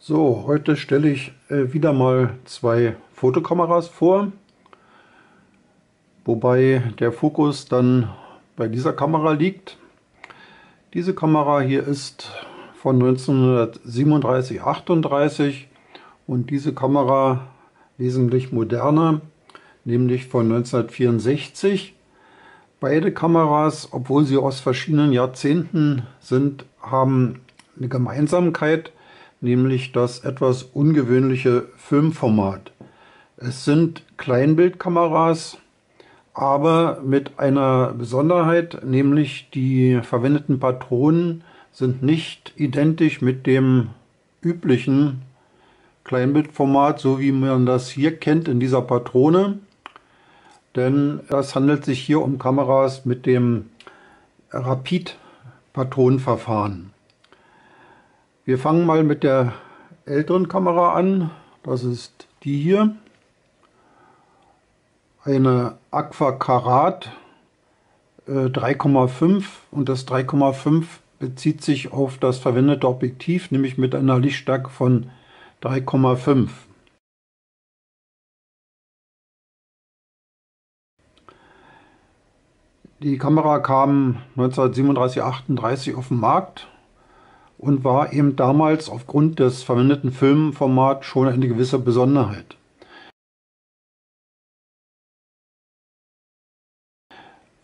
So, heute stelle ich wieder mal zwei Fotokameras vor, wobei der Fokus dann bei dieser Kamera liegt. Diese Kamera hier ist von 1937/38 und diese Kamera wesentlich moderner, nämlich von 1964. Beide Kameras, obwohl sie aus verschiedenen Jahrzehnten sind, haben eine Gemeinsamkeit, nämlich das etwas ungewöhnliche Filmformat. Es sind Kleinbildkameras, aber mit einer Besonderheit, nämlich die verwendeten Patronen sind nicht identisch mit dem üblichen Kleinbildformat, so wie man das hier kennt in dieser Patrone. Denn es handelt sich hier um Kameras mit dem Rapid-Patronenverfahren. Wir fangen mal mit der älteren Kamera an. Das ist die hier. Eine Agfa Karat 3,5 und das 3,5 bezieht sich auf das verwendete Objektiv, nämlich mit einer Lichtstärke von 3,5. Die Kamera kam 1937/38 auf den Markt und war eben damals aufgrund des verwendeten Filmformats schon eine gewisse Besonderheit.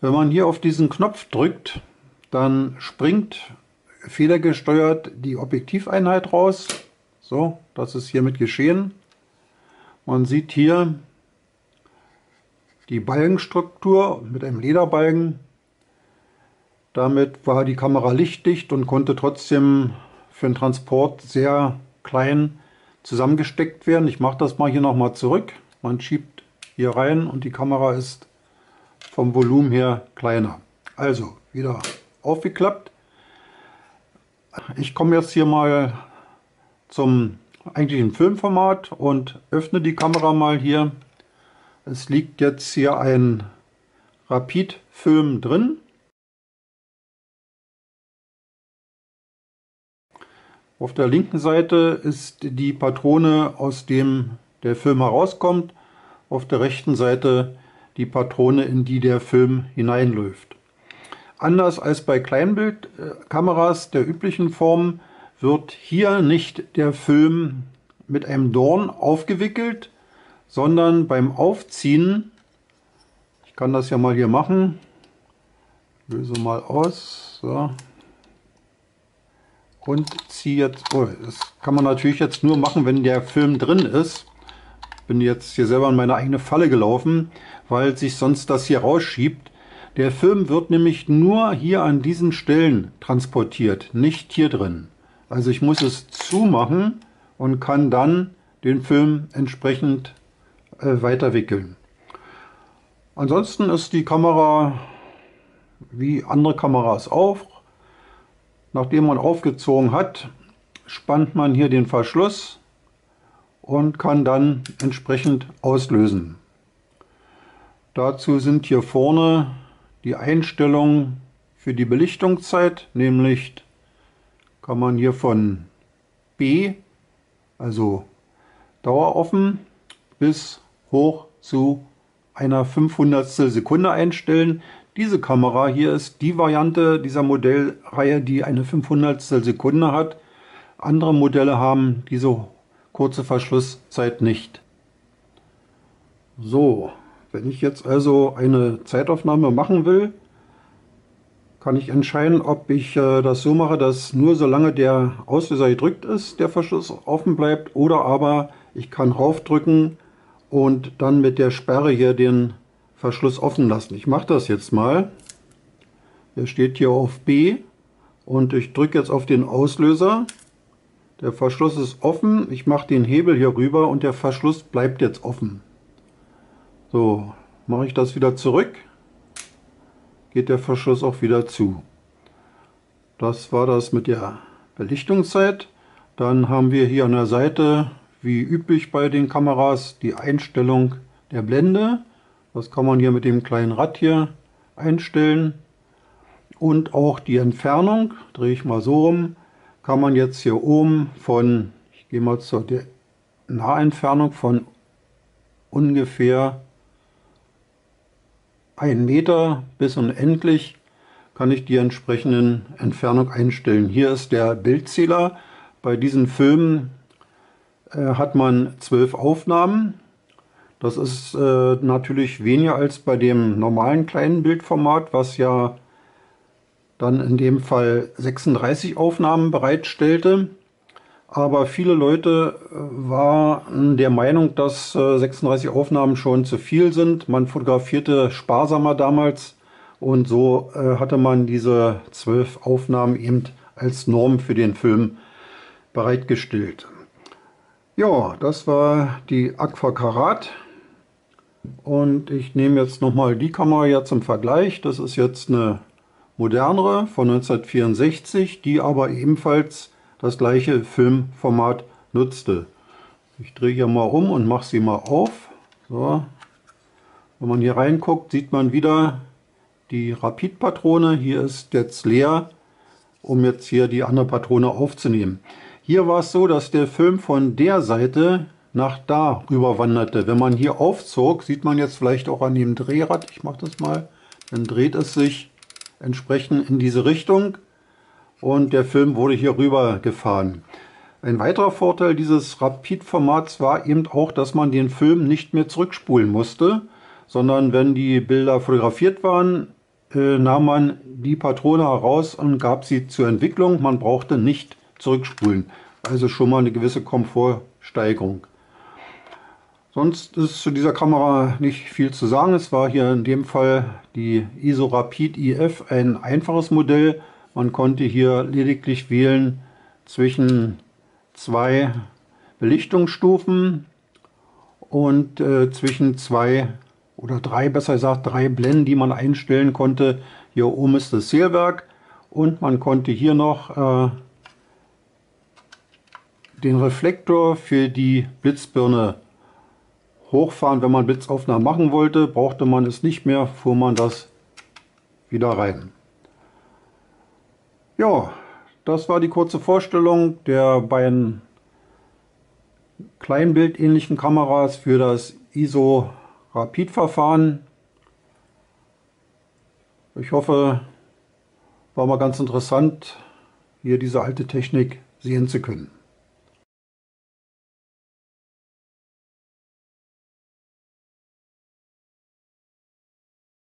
Wenn man hier auf diesen Knopf drückt, dann springt federgesteuert die Objektiveinheit raus. So, das ist hiermit geschehen. Man sieht hier die Balkenstruktur mit einem Lederbalken. Damit war die Kamera lichtdicht und konnte trotzdem für den Transport sehr klein zusammengesteckt werden. Ich mache das mal hier nochmal zurück. Man schiebt hier rein und die Kamera ist vom Volumen her kleiner. Also wieder aufgeklappt. Ich komme jetzt hier mal zum eigentlichen Filmformat und öffne die Kamera mal hier. Es liegt jetzt hier ein Rapid-Film drin. Auf der linken Seite ist die Patrone, aus dem der Film herauskommt. Auf der rechten Seite die Patrone, in die der Film hineinläuft. Anders als bei Kleinbildkameras der üblichen Form wird hier nicht der Film mit einem Dorn aufgewickelt, sondern beim Aufziehen, ich kann das ja mal hier machen, löse mal aus, so, und ziehe jetzt, oh, das kann man natürlich jetzt nur machen, wenn der Film drin ist. Ich bin jetzt hier selber in meine eigene Falle gelaufen, weil sich sonst das hier rausschiebt. Der Film wird nämlich nur hier an diesen Stellen transportiert, nicht hier drin. Also ich muss es zumachen und kann dann den Film entsprechend weiterwickeln. Ansonsten ist die Kamera wie andere Kameras auch. Nachdem man aufgezogen hat, spannt man hier den Verschluss und kann dann entsprechend auslösen. Dazu sind hier vorne die Einstellungen für die Belichtungszeit, nämlich kann man hier von B, also daueroffen, bis hoch zu einer 500stel Sekunde einstellen. Diese Kamera hier ist die Variante dieser Modellreihe, die eine 500stel Sekunde hat. Andere Modelle haben diese kurze Verschlusszeit nicht. So, wenn ich jetzt also eine Zeitaufnahme machen will, kann ich entscheiden, ob ich das so mache, dass nur solange der Auslöser gedrückt ist, der Verschluss offen bleibt, oder aber ich kann raufdrücken und dann mit der Sperre hier den Verschluss offen lassen. Ich mache das jetzt mal. Er steht hier auf B und ich drücke jetzt auf den Auslöser. Der Verschluss ist offen. Ich mache den Hebel hier rüber und der Verschluss bleibt jetzt offen. So, mache ich das wieder zurück, geht der Verschluss auch wieder zu. Das war das mit der Belichtungszeit. Dann haben wir hier an der Seite, wie üblich bei den Kameras, die Einstellung der Blende. Das kann man hier mit dem kleinen Rad hier einstellen. Und auch die Entfernung, drehe ich mal so rum, kann man jetzt hier oben von, ich Ich gehe mal zur Nahentfernung von ungefähr 1 Meter bis unendlich kann ich die entsprechenden Entfernung einstellen. Hier ist der Bildzähler. Bei diesen Filmen hat man 12 Aufnahmen. Das ist natürlich weniger als bei dem normalen kleinen Bildformat, was ja dann in dem Fall 36 Aufnahmen bereitstellte. Aber viele Leute waren der Meinung, dass 36 Aufnahmen schon zu viel sind. Man fotografierte sparsamer damals und so hatte man diese 12 Aufnahmen eben als Norm für den Film bereitgestellt. Ja, das war die Agfa Karat. Und ich nehme jetzt nochmal die Kamera hier zum Vergleich. Das ist jetzt eine modernere von 1964, die aber ebenfalls das gleiche Filmformat nutzte. Ich drehe hier mal um und mache sie mal auf. So. Wenn man hier reinguckt, sieht man wieder die Rapid-Patrone. Hier ist jetzt leer, um jetzt hier die andere Patrone aufzunehmen. Hier war es so, dass der Film von der Seite nach da rüber wanderte. Wenn man hier aufzog, sieht man jetzt vielleicht auch an dem Drehrad, ich mache das mal, dann dreht es sich entsprechend in diese Richtung und der Film wurde hier rüber gefahren. Ein weiterer Vorteil dieses Rapid-Formats war eben auch, dass man den Film nicht mehr zurückspulen musste, sondern wenn die Bilder fotografiert waren, nahm man die Patrone heraus und gab sie zur Entwicklung. Man brauchte nicht zurückspulen. Also schon mal eine gewisse Komfortsteigerung. Sonst ist zu dieser Kamera nicht viel zu sagen. Es war hier in dem Fall die ISO Rapid IF ein einfaches Modell. Man konnte hier lediglich wählen zwischen 2 Belichtungsstufen und zwischen 2 oder 3, besser gesagt 3 Blenden, die man einstellen konnte. Hier oben ist das Zählwerk und man konnte hier noch den Reflektor für die Blitzbirne hochfahren. Wenn man Blitzaufnahmen machen wollte, brauchte man es nicht mehr, fuhr man das wieder rein. Ja, das war die kurze Vorstellung der beiden kleinbildähnlichen Kameras für das ISO Rapid Verfahren. Ich hoffe, war mal ganz interessant, hier diese alte Technik sehen zu können.